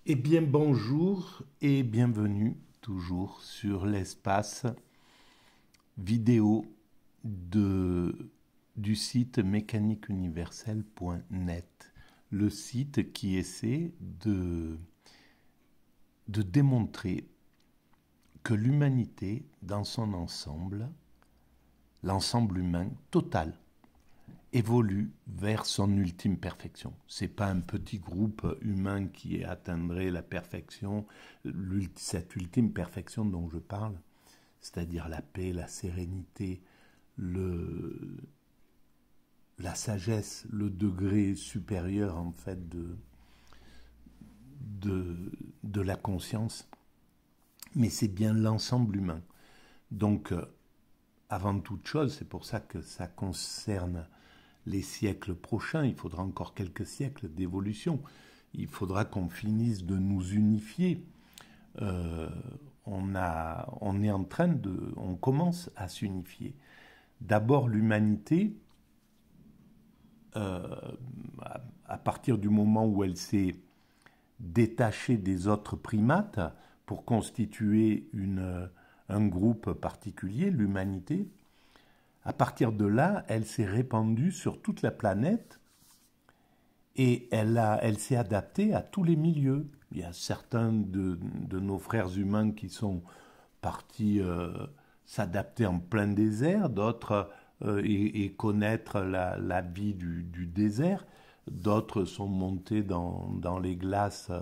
Eh bien bonjour et bienvenue toujours sur l'espace vidéo du site mécaniqueuniverselle.net, le site qui essaie de démontrer que l'humanité dans son ensemble, l'ensemble humain total, évolue vers son ultime perfection. C'est pas un petit groupe humain qui atteindrait la perfection, cette ultime perfection dont je parle, c'est-à-dire la paix, la sérénité, la sagesse, le degré supérieur en fait de la conscience, mais c'est bien l'ensemble humain. Donc, avant toute chose, c'est pour ça que ça concerne les siècles prochains, il faudra encore quelques siècles d'évolution. Il faudra qu'on finisse de nous unifier. On est en train on commence à s'unifier. D'abord l'humanité, à partir du moment où elle s'est détachée des autres primates pour constituer un groupe particulier, l'humanité, à partir de là, elle s'est répandue sur toute la planète et elle s'est adaptée à tous les milieux. Il y a certains de nos frères humains qui sont partis s'adapter en plein désert, d'autres et connaître la vie du désert, d'autres sont montés dans les glaces,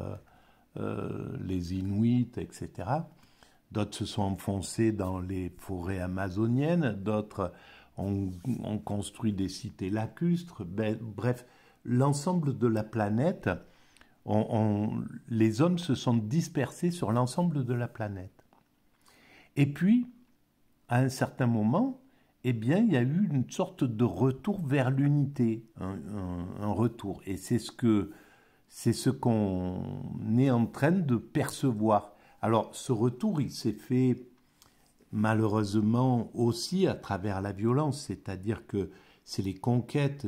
les Inuits, etc. D'autres se sont enfoncés dans les forêts amazoniennes, d'autres ont construit des cités lacustres. Bref, l'ensemble de la planète, les hommes se sont dispersés sur l'ensemble de la planète. Et puis, à un certain moment, eh bien, il y a eu une sorte de retour vers l'unité, un retour. Et c'est ce qu'on est en train de percevoir. Alors, ce retour, il s'est fait malheureusement aussi à travers la violence, c'est-à-dire que c'est les conquêtes,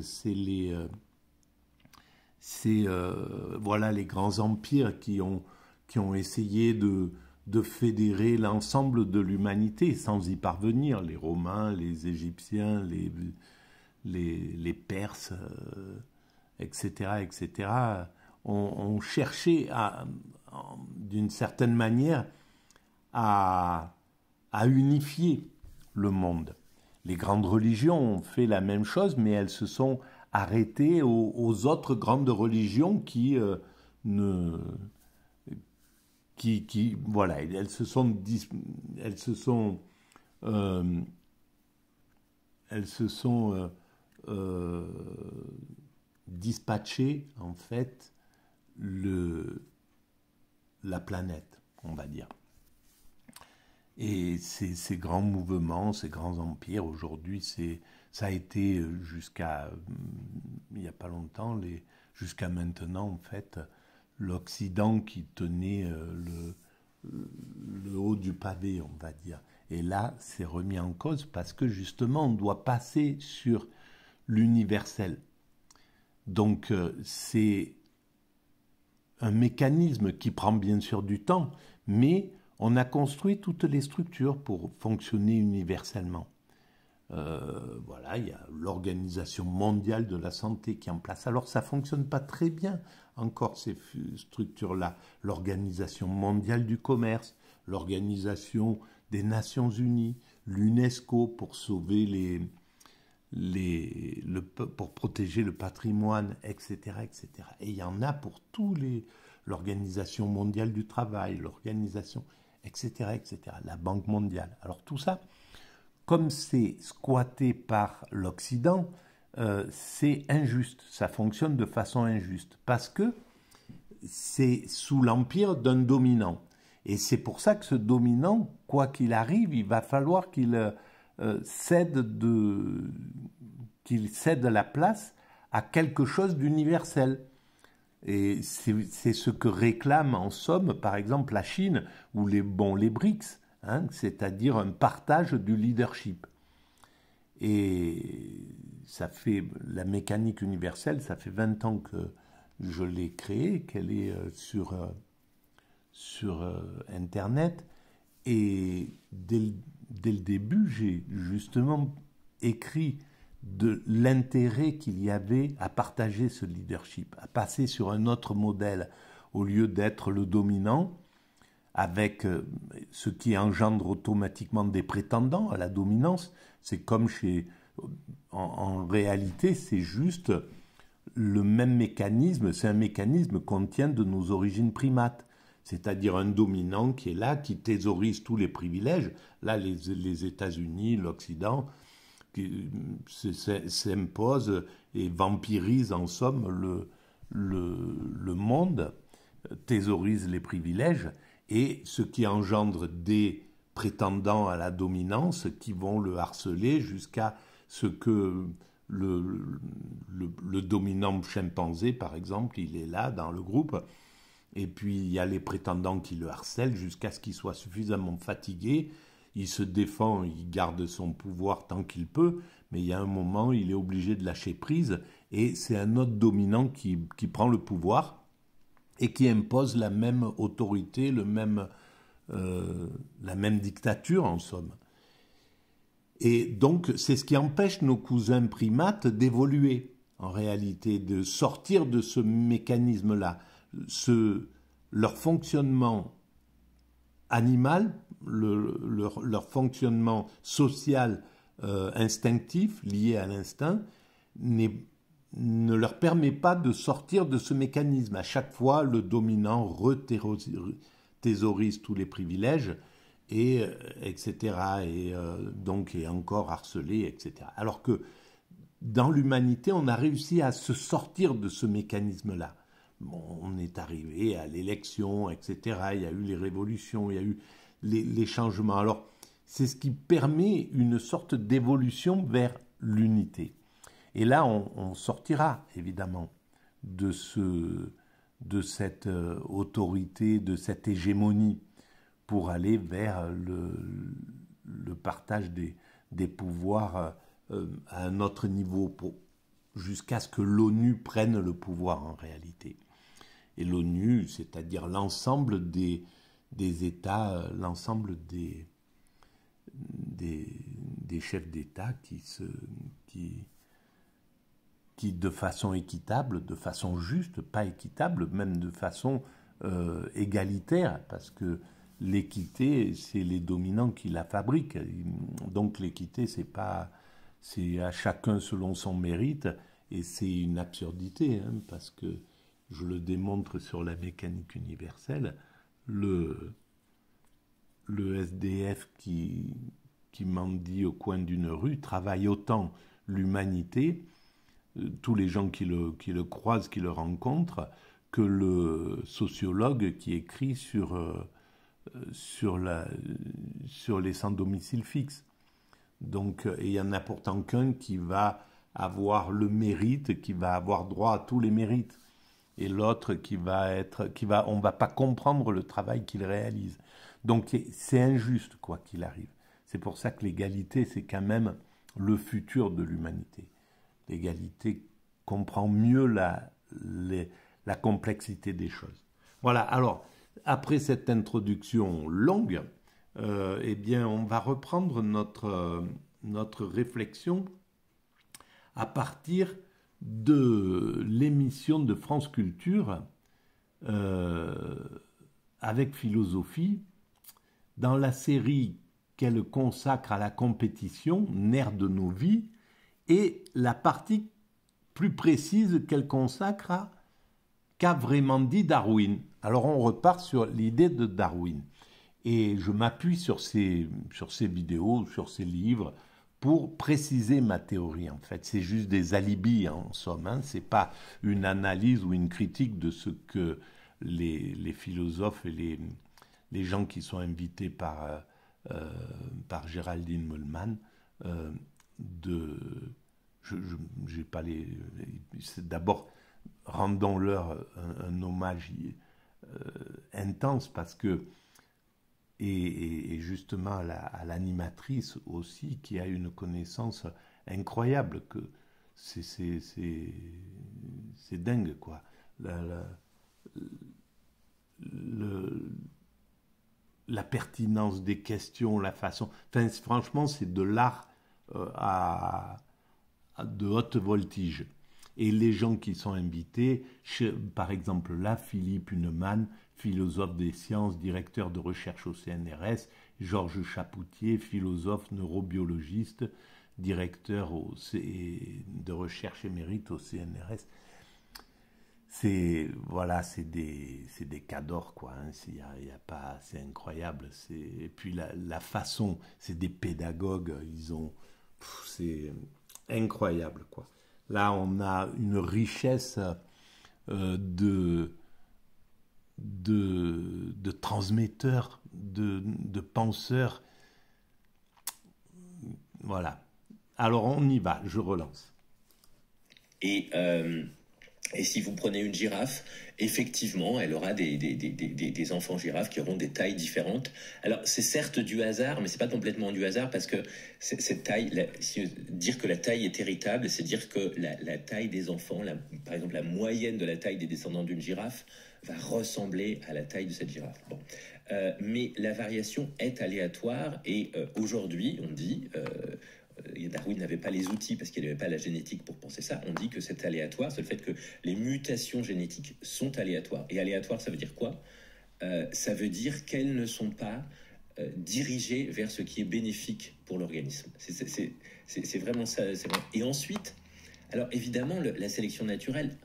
voilà, les grands empires qui ont essayé de fédérer l'ensemble de l'humanité sans y parvenir. Les Romains, les Égyptiens, les Perses, etc., etc., ont cherché d'une certaine manière à unifier le monde. Les grandes religions ont fait la même chose, mais elles se sont arrêtées aux autres grandes religions voilà, elles se sont dispatchées en fait la planète, on va dire. Et ces grands mouvements, ces grands empires, aujourd'hui, ça a été jusqu'à, il n'y a pas longtemps, jusqu'à maintenant, en fait, l'Occident qui tenait le haut du pavé, on va dire. Et là, c'est remis en cause parce que, justement, on doit passer sur l'universel. Donc, c'est un mécanisme qui prend bien sûr du temps, mais on a construit toutes les structures pour fonctionner universellement. Voilà, il y a l'Organisation mondiale de la santé qui est en place. Alors ça ne fonctionne pas très bien encore ces structures-là. L'Organisation mondiale du commerce, l'Organisation des Nations unies, l'UNESCO pour sauver pour protéger le patrimoine, etc., etc. Et il y en a pour l'Organisation mondiale du travail, l'organisation, etc., etc., la Banque mondiale. Alors tout ça, comme c'est squatté par l'Occident, c'est injuste, ça fonctionne de façon injuste, parce que c'est sous l'empire d'un dominant. Et c'est pour ça que ce dominant, quoi qu'il arrive, il va falloir qu'il cède la place à quelque chose d'universel. Et c'est ce que réclame en somme, par exemple, la Chine ou les BRICS, hein, c'est-à-dire un partage du leadership. Et ça fait la mécanique universelle, ça fait 20 ans que je l'ai créée, qu'elle est sur Internet. Et dès le début, j'ai justement écrit de l'intérêt qu'il y avait à partager ce leadership, à passer sur un autre modèle au lieu d'être le dominant, avec ce qui engendre automatiquement des prétendants à la dominance. C'est comme chez... En réalité, c'est juste le même mécanisme, c'est un mécanisme qu'on tient de nos origines primates. C'est-à-dire un dominant qui est là, qui thésaurise tous les privilèges. Là, les États-Unis, l'Occident, s'imposent et vampirisent en somme le monde, thésaurisent les privilèges, et ce qui engendre des prétendants à la dominance qui vont le harceler jusqu'à ce que le dominant chimpanzé, par exemple, il est là dans le groupe. Et puis, il y a les prétendants qui le harcèlent jusqu'à ce qu'il soit suffisamment fatigué. Il se défend, il garde son pouvoir tant qu'il peut, mais il y a un moment, il est obligé de lâcher prise, et c'est un autre dominant qui prend le pouvoir et qui impose la même autorité, la même dictature, en somme. Et donc, c'est ce qui empêche nos cousins primates d'évoluer, en réalité, de sortir de ce mécanisme-là. Leur fonctionnement animal, leur fonctionnement social instinctif, lié à l'instinct, ne leur permet pas de sortir de ce mécanisme. À chaque fois, le dominant thésaurise tous les privilèges, etc. Et donc est encore harcelé, etc. Alors que dans l'humanité, on a réussi à se sortir de ce mécanisme-là. Bon, on est arrivé à l'élection, etc. Il y a eu les révolutions, il y a eu les changements. Alors, c'est ce qui permet une sorte d'évolution vers l'unité. Et là, on sortira, évidemment, de cette autorité, de cette hégémonie, pour aller vers le partage des pouvoirs à un autre niveau, jusqu'à ce que l'ONU prenne le pouvoir en réalité. Et l'ONU, c'est-à-dire l'ensemble des États, l'ensemble des chefs d'État qui, de façon équitable, de façon juste, pas équitable, même de façon égalitaire, parce que l'équité, c'est les dominants qui la fabriquent. Donc l'équité, c'est à chacun selon son mérite, et c'est une absurdité, hein, parce que je le démontre sur la mécanique universelle, le SDF qui mendie au coin d'une rue travaille autant l'humanité, tous les gens qui le croisent, qui le rencontrent, que le sociologue qui écrit sur les sans domicile fixe. Donc, il n'y en a pourtant qu'un qui va avoir le mérite, qui va avoir droit à tous les mérites, et l'autre on va pas comprendre le travail qu'il réalise. Donc, c'est injuste, quoi qu'il arrive. C'est pour ça que l'égalité, c'est quand même le futur de l'humanité. L'égalité comprend mieux la complexité des choses. Voilà, alors, après cette introduction longue, eh bien, on va reprendre notre réflexion à partir de l'émission de France Culture avec philosophie, dans la série qu'elle consacre à la compétition, nerf de nos vies, et la partie plus précise qu'elle consacre qu'a vraiment dit Darwin. Alors on repart sur l'idée de Darwin. Et je m'appuie sur ces vidéos, sur ces livres, pour préciser ma théorie, en fait. C'est juste des alibis, en somme. Hein. Ce n'est pas une analyse ou une critique de ce que les philosophes et les gens qui sont invités par Géraldine Mollman, j'ai pas d'abord, rendons-leur un hommage intense, parce que et justement à l'animatrice aussi, qui a une connaissance incroyable, que c'est dingue, quoi. la pertinence des questions, la façon. Enfin, franchement, c'est de l'art de haute voltige. Et les gens qui sont invités, par exemple là, Philippe Huneman, philosophe des sciences, directeur de recherche au CNRS, Georges Chapoutier, philosophe neurobiologiste, directeur de recherche émérite au CNRS. C'est voilà, c'est des cadors quoi. Hein. Y a pas, c'est incroyable. Et puis la façon, c'est des pédagogues. C'est incroyable quoi. Là, on a une richesse de transmetteurs, de penseurs. Voilà. Alors on y va. Je relance. Et si vous prenez une girafe, effectivement, elle aura des enfants girafes qui auront des tailles différentes. Alors, c'est certes du hasard, mais c'est pas complètement du hasard parce que cette taille, dire que la taille est héritable, c'est dire que la taille des enfants, par exemple, la moyenne de la taille des descendants d'une girafe va ressembler à la taille de cette girafe. Bon. Mais la variation est aléatoire et aujourd'hui, on dit... Darwin n'avait pas les outils parce qu'il n'avait pas la génétique pour penser ça. On dit que c'est aléatoire, c'est le fait que les mutations génétiques sont aléatoires. Et aléatoire, ça veut dire quoi ? Ça veut dire qu'elles ne sont pas dirigées vers ce qui est bénéfique pour l'organisme. C'est vraiment ça. Et ensuite, alors évidemment, la sélection naturelle,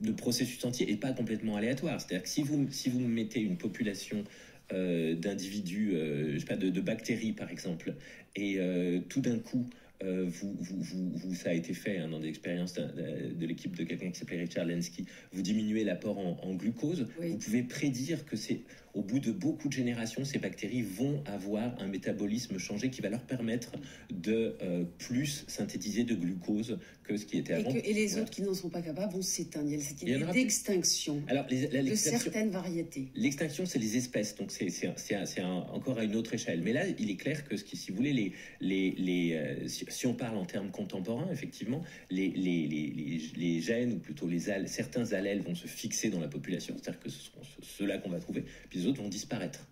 le processus entier n'est pas complètement aléatoire. C'est-à-dire que si vous mettez une population d'individus, je sais pas, de bactéries par exemple, et tout d'un coup, ça a été fait hein, dans des expériences de l'équipe de quelqu'un qui s'appelait Richard Lenski, vous diminuez l'apport en glucose, oui. Vous pouvez prédire que au bout de beaucoup de générations, ces bactéries vont avoir un métabolisme changé qui va leur permettre de plus synthétiser de glucose que ce qui était avant. Et les autres qui n'en sont pas capables vont s'éteindre. Il y a cette idée d'extinction de certaines variétés. L'extinction, c'est les espèces, donc c'est encore à une autre échelle. Mais là, il est clair que si vous voulez, si on parle en termes contemporains, effectivement, les gènes, ou plutôt certains allèles vont se fixer dans la population, c'est-à-dire que ce seront ceux-là qu'on va trouver, puis les autres vont disparaître.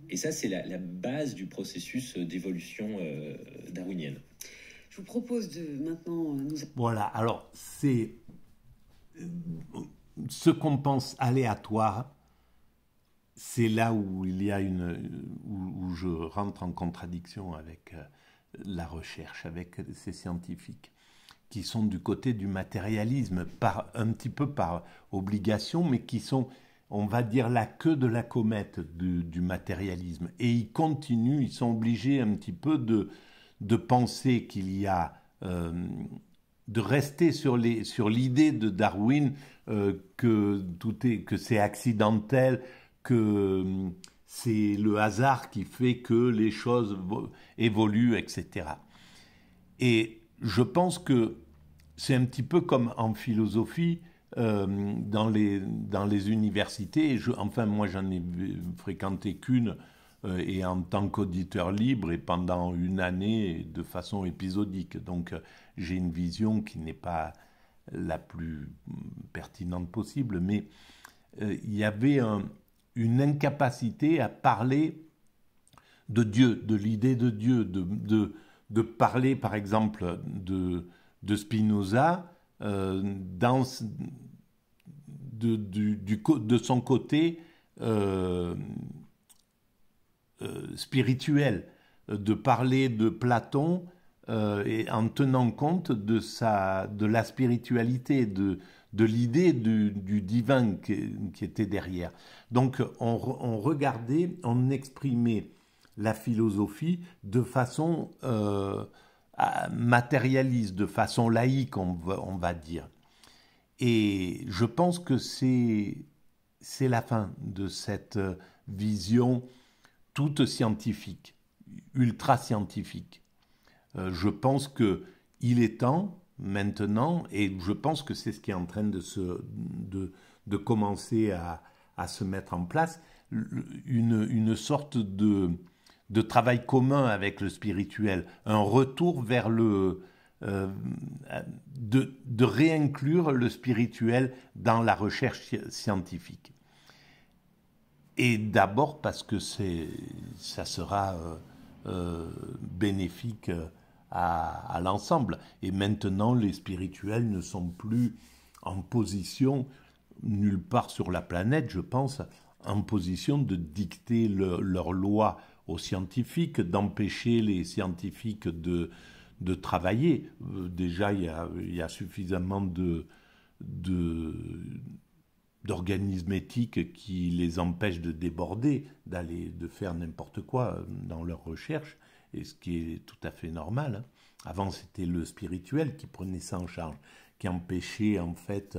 Et ça, c'est la base du processus d'évolution darwinienne. Je vous propose de maintenant... Voilà, alors c'est ce qu'on pense aléatoire, c'est là où il y a où je rentre en contradiction avec la recherche, avec ces scientifiques qui sont du côté du matérialisme, un petit peu par obligation, mais qui sont, on va dire, la queue de la comète du matérialisme. Et ils sont obligés un petit peu de penser qu'il y a... de rester sur l'idée de Darwin que c'est accidentel, que c'est le hasard qui fait que les choses évoluent, etc. Et je pense que c'est un petit peu comme en philosophie, dans les universités. Enfin, moi, j'en ai fréquenté qu'une, et en tant qu'auditeur libre, et pendant une année, de façon épisodique. Donc, j'ai une vision qui n'est pas la plus pertinente possible, mais il y avait une incapacité à parler de Dieu, de l'idée de Dieu, de parler, par exemple, de Spinoza de son côté spirituel, de parler de Platon et en tenant compte de la spiritualité, de l'idée du divin qui était derrière. Donc on regardait, on exprimait la philosophie de façon matérialiste, de façon laïque, on va dire. Et je pense que c'est la fin de cette vision toute scientifique, ultra scientifique. Je pense qu'il est temps maintenant, et je pense que c'est ce qui est en train de commencer à se mettre en place, une sorte de travail commun avec le spirituel, un retour vers de réinclure le spirituel dans la recherche scientifique. Et d'abord parce que ça sera bénéfique à l'ensemble. Et maintenant, les spirituels ne sont plus en position, nulle part sur la planète, je pense, en position de dicter leurs lois aux scientifiques, d'empêcher les scientifiques de travailler. Déjà, il y a suffisamment d'organismes éthiques qui les empêchent de déborder, de faire n'importe quoi dans leurs recherches, et ce qui est tout à fait normal. Avant, c'était le spirituel qui prenait ça en charge, qui empêchait, en fait,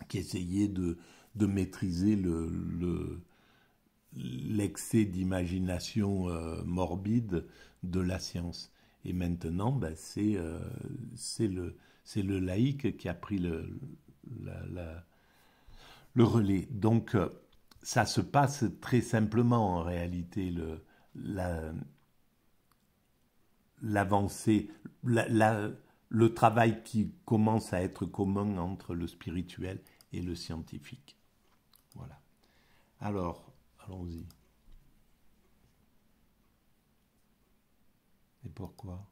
qui essayait de maîtriser l'excès d'imagination morbide de la science. Et maintenant, c'est le laïc qui a pris le relais. Donc, ça se passe très simplement en réalité, l'avancée, le travail qui commence à être commun entre le spirituel et le scientifique. Voilà. Alors, allons-y. Et pourquoi ?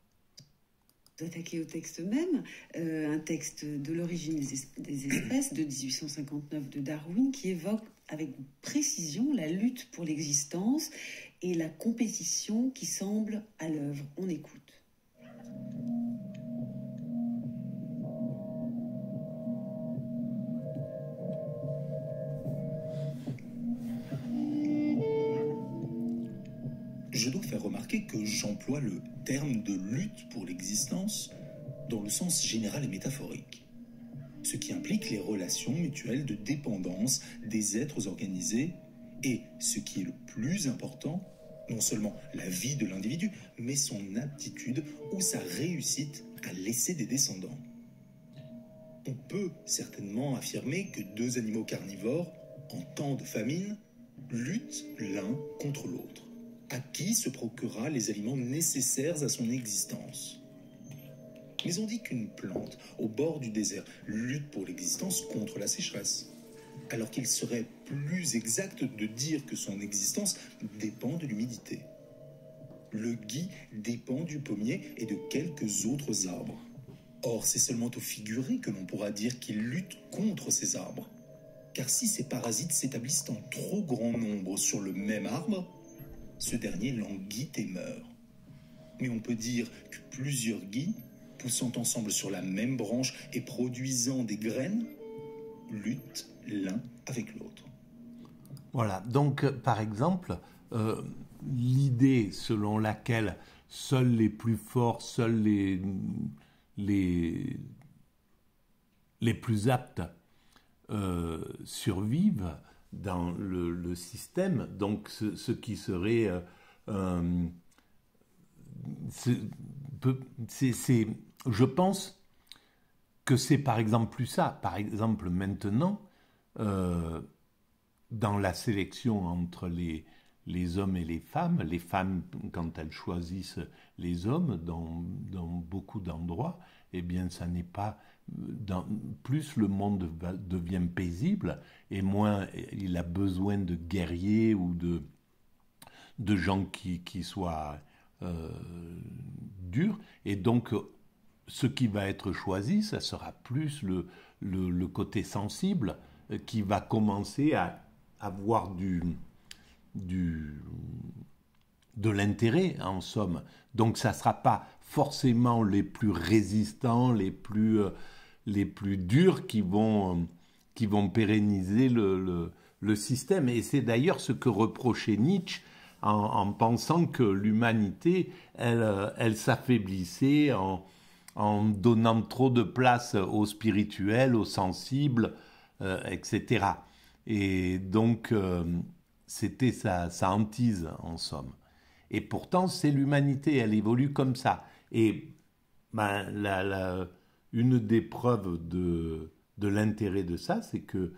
Attaquer au texte même, un texte de l'origine des espèces de 1859 de Darwin qui évoque avec précision la lutte pour l'existence et la compétition qui semble à l'œuvre. On écoute. Je dois faire remarquer que j'emploie le terme de lutte pour l'existence dans le sens général et métaphorique, ce qui implique les relations mutuelles de dépendance des êtres organisés et, ce qui est le plus important, non seulement la vie de l'individu, mais son aptitude ou sa réussite à laisser des descendants. On peut certainement affirmer que deux animaux carnivores, en temps de famine, luttent l'un contre l'autre. À qui se procurera les aliments nécessaires à son existence. Mais on dit qu'une plante, au bord du désert, lutte pour l'existence contre la sécheresse, alors qu'il serait plus exact de dire que son existence dépend de l'humidité. Le gui dépend du pommier et de quelques autres arbres. Or, c'est seulement au figuré que l'on pourra dire qu'il lutte contre ces arbres. Car si ces parasites s'établissent en trop grand nombre sur le même arbre, ce dernier languit et meurt. Mais on peut dire que plusieurs gui, poussant ensemble sur la même branche et produisant des graines, luttent l'un avec l'autre. Voilà, donc par exemple, l'idée selon laquelle seuls les plus forts, seuls les plus aptes survivent dans le système, donc ce qui serait je pense que c'est par exemple plus ça. Par exemple maintenant, dans la sélection entre les hommes et les femmes quand elles choisissent les hommes dans beaucoup d'endroits, eh bien ça n'est pas plus le monde devient paisible et moins il a besoin de guerriers ou de gens qui soient durs, et donc ce qui va être choisi, ça sera plus le côté sensible qui va commencer à avoir de l'intérêt en somme. Donc ça ne sera pas forcément les plus résistants, les plus durs qui vont pérenniser le système. Et c'est d'ailleurs ce que reprochait Nietzsche en pensant que l'humanité, elle s'affaiblissait en donnant trop de place au spirituel, au sensible, etc. Et donc, c'était sa hantise, en somme. Et pourtant, c'est l'humanité, elle évolue comme ça. Et une des preuves de l'intérêt de ça, c'est que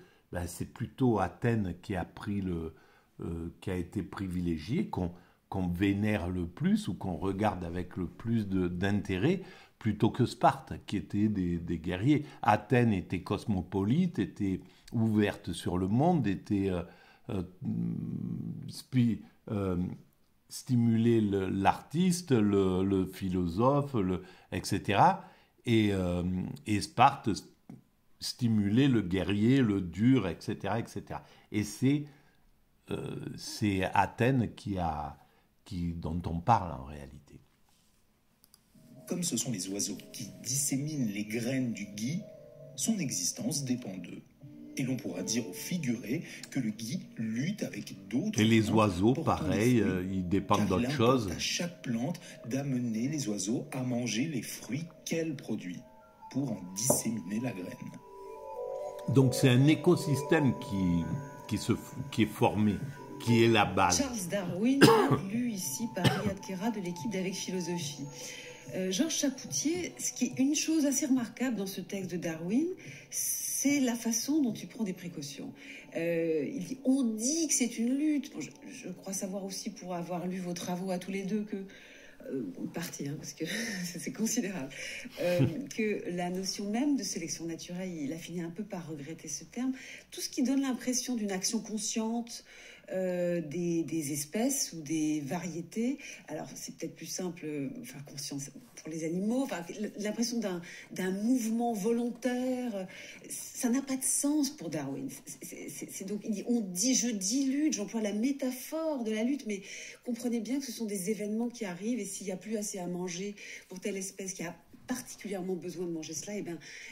c'est plutôt Athènes qui a été privilégié, qu'on vénère le plus ou qu'on regarde avec le plus d'intérêt, plutôt que Sparte, qui était des guerriers. Athènes était cosmopolite, était ouverte sur le monde, était stimuler l'artiste, le philosophe, etc. Et Sparte stimuler le guerrier, le dur, etc., etc. Et c'est Athènes dont on parle en réalité. Comme ce sont les oiseaux qui disséminent les graines du gui, son existence dépend d'eux. Et l'on pourra dire au figuré que le gui lutte avec d'autres plantes. Et les oiseaux, portant pareil, des fruits, ils dépendent car il d'autre importe chose. à chaque plante d'amener les oiseaux à manger les fruits qu'elle produit pour en disséminer la graine. Donc c'est un écosystème qui est formé, qui est la base. Charles Darwin, lu ici par Riyad Kera de l'équipe d'Avec Philosophie. Georges Chapoutier, ce qui est une chose assez remarquable dans ce texte de Darwin, c'est la façon dont il prend des précautions. Il dit, on dit que c'est une lutte. Bon, je crois savoir aussi, pour avoir lu vos travaux à tous les deux, que partie, parce que c'est considérable, que la notion même de sélection naturelle, il a fini un peu par regretter ce terme. Tout ce qui donne l'impression d'une action consciente des espèces ou des variétés. Alors c'est peut-être plus simple, conscience pour les animaux, l'impression d'un mouvement volontaire, ça n'a pas de sens pour Darwin. C'est donc, il dit, je dis lutte, j'emploie la métaphore de la lutte, mais comprenez bien que ce sont des événements qui arrivent, et s'il n'y a plus assez à manger pour telle espèce qui a particulièrement besoin de manger cela,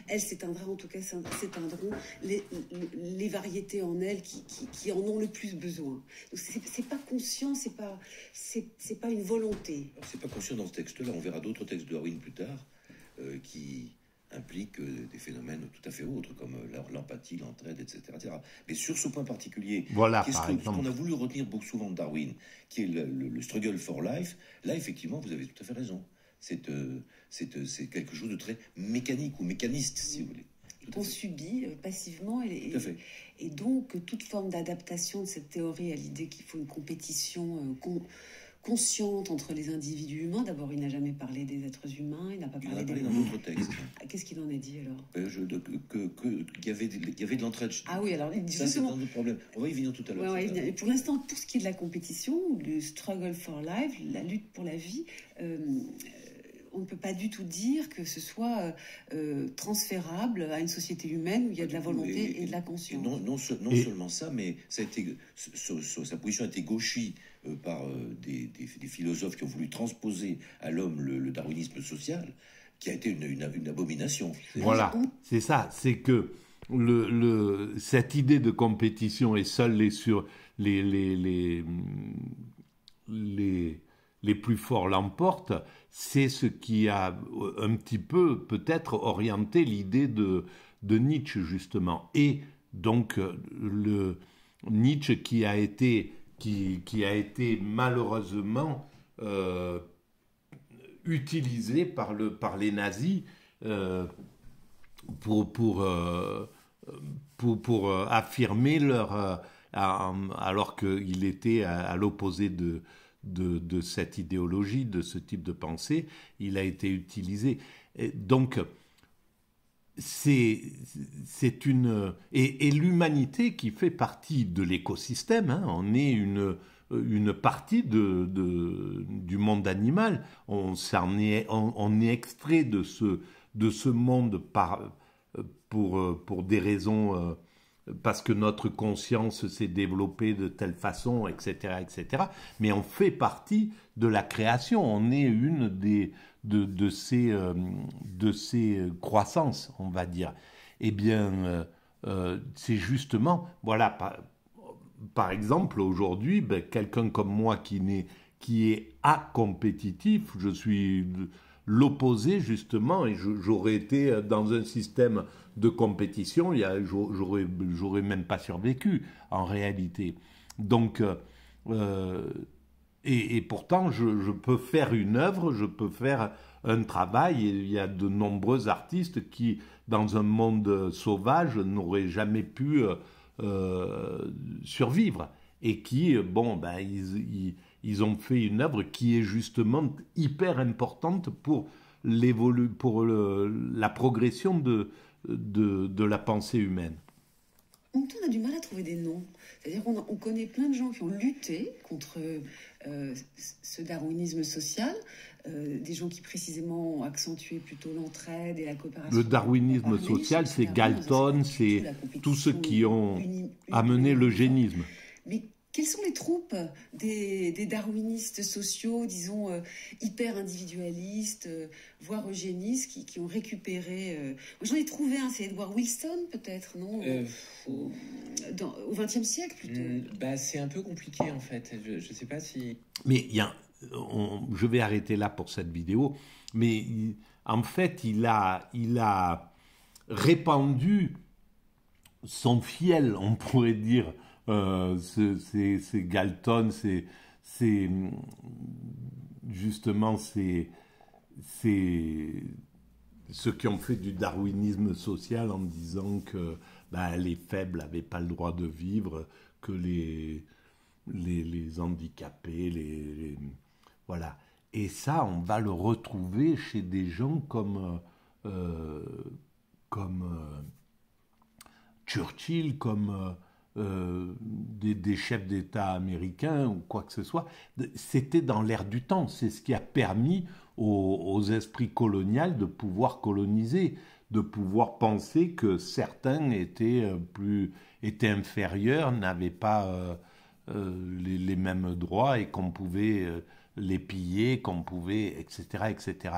elle s'éteindra, en tout cas s'éteindront les variétés en elle qui en ont le plus besoin. Donc c'est pas conscient, c'est pas une volonté. Alors, c'est pas conscient dans ce texte-là. On verra d'autres textes de Darwin plus tard qui impliquent des phénomènes tout à fait autres, comme l'empathie, l'entraide, etc., etc. Mais sur ce point particulier, voilà, ce qu'on a voulu retenir beaucoup souvent de Darwin, qui est le struggle for life, là, effectivement, vous avez tout à fait raison. C'est quelque chose de très mécanique ou mécaniste, si vous voulez. On subit passivement, et donc toute forme d'adaptation de cette théorie à l'idée qu'il faut une compétition consciente entre les individus humains. D'abord, il n'a jamais parlé des êtres humains, il n'a pas parlé dans d'autres textes. Qu'est-ce qu'il en a dit alors? Qu'il y avait de l'entraide. Ah oui, alors il dit ça, justement... c'est un autre problème. On va y venir tout à l'heure. Et pour l'instant, pour ce qui est de la compétition, du struggle for life, la lutte pour la vie, on ne peut pas du tout dire que ce soit transférable à une société humaine où il y a de la volonté et de la conscience. Non seulement ça, mais sa position a été gauchie par des philosophes qui ont voulu transposer à l'homme le darwinisme social, qui a été une abomination. Voilà, c'est ça. C'est que cette idée de compétition et seuls les plus forts l'emportent, c'est ce qui a un petit peu peut-être orienté l'idée de Nietzsche, justement. Et donc Nietzsche qui a été malheureusement utilisé par les nazis pour affirmer alors qu'il était à l'opposé de cette idéologie, de ce type de pensée, il a été utilisé. Et donc, c'est une... Et l'humanité qui fait partie de l'écosystème, on est une partie du monde animal. On est extrait de ce monde pour des raisons... parce que notre conscience s'est développée de telle façon, etc., etc. Mais on fait partie de la création. On est une de ces croissances, on va dire. Eh bien, c'est justement, voilà, par exemple, aujourd'hui, quelqu'un comme moi qui est acompétitif, je suis l'opposé, justement, et j'aurais été dans un système de compétition, j'aurais même pas survécu, en réalité. Donc, et pourtant, je peux faire une œuvre, je peux faire un travail, et il y a de nombreux artistes qui, dans un monde sauvage, n'auraient jamais pu survivre, et qui, ils ont fait une œuvre qui est justement hyper importante pour la progression de la pensée humaine. On a du mal à trouver des noms. C'est-à-dire on connaît plein de gens qui ont lutté contre ce darwinisme social, des gens qui précisément ont accentué plutôt l'entraide et la coopération. Le darwinisme social, c'est Galton, c'est tous ceux qui ont amené l'eugénisme. Mais quelles sont les troupes des darwinistes sociaux, disons, hyper individualistes, voire eugénistes, qui ont récupéré... J'en ai trouvé un, c'est Edward Wilson, peut-être, non au XXe siècle, plutôt. C'est un peu compliqué, en fait. Je ne sais pas si... Mais je vais arrêter là pour cette vidéo, mais en fait, il a répandu son fiel, on pourrait dire, c'est Galton, c'est justement c'est ceux qui ont fait du darwinisme social en disant que les faibles n'avaient pas le droit de vivre, que les handicapés, voilà. Et ça, on va le retrouver chez des gens comme Churchill, comme des chefs d'État américains ou quoi que ce soit. C'était dans l'air du temps. C'est ce qui a permis aux esprits coloniaux de pouvoir coloniser, de pouvoir penser que certains étaient inférieurs, n'avaient pas les mêmes droits et qu'on pouvait les piller, qu'on pouvait, etc., etc.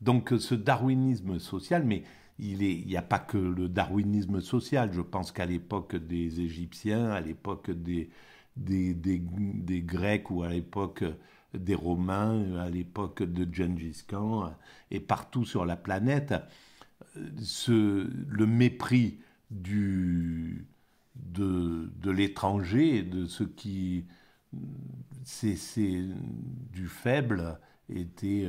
Donc ce darwinisme social, mais il n'y a pas que le darwinisme social. Je pense qu'à l'époque des Égyptiens, à l'époque des Grecs ou à l'époque des Romains, à l'époque de Gengis Khan et partout sur la planète, le mépris de l'étranger, de ce qui du faible était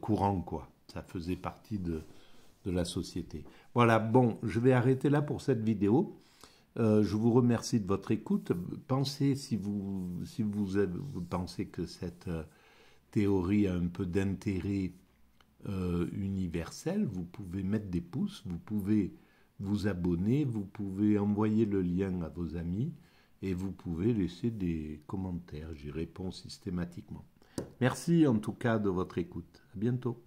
courant, quoi. Ça faisait partie de la société. Voilà, bon, je vais arrêter là pour cette vidéo. Je vous remercie de votre écoute. Pensez, si vous pensez que cette théorie a un peu d'intérêt universel, vous pouvez mettre des pouces, vous pouvez vous abonner, vous pouvez envoyer le lien à vos amis et vous pouvez laisser des commentaires. J'y réponds systématiquement. Merci en tout cas de votre écoute. À bientôt.